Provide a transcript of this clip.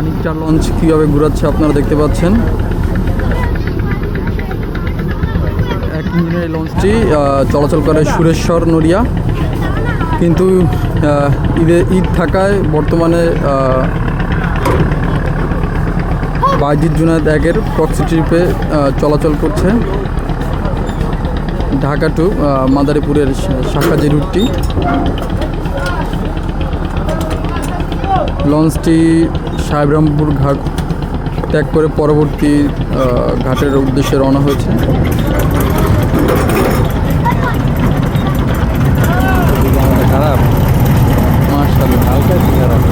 মানিকচা launch কীভাবে ঘুরাচ্ছে আপনারা দেখতে পাচ্ছেন। এক ইঞ্জিনের এই লঞ্চটি চলাচল করে সুরেশ্বর নড়িয়া, কিন্তু ঈদ থাকায় বর্তমানে বাইজিৎ জুনায়েদ একের প্রক্সি ট্রিপে চলাচল করছে ঢাকা টু মাদারীপুরের শাখা যে রুটটি। লঞ্চটি সাহেবরামপুর ঘাট ত্যাগ করে পরবর্তী ঘাটের উদ্দেশ্যে রওনা হয়েছে। খারাপ, মাশাআল্লাহ, হালকা খারাপ।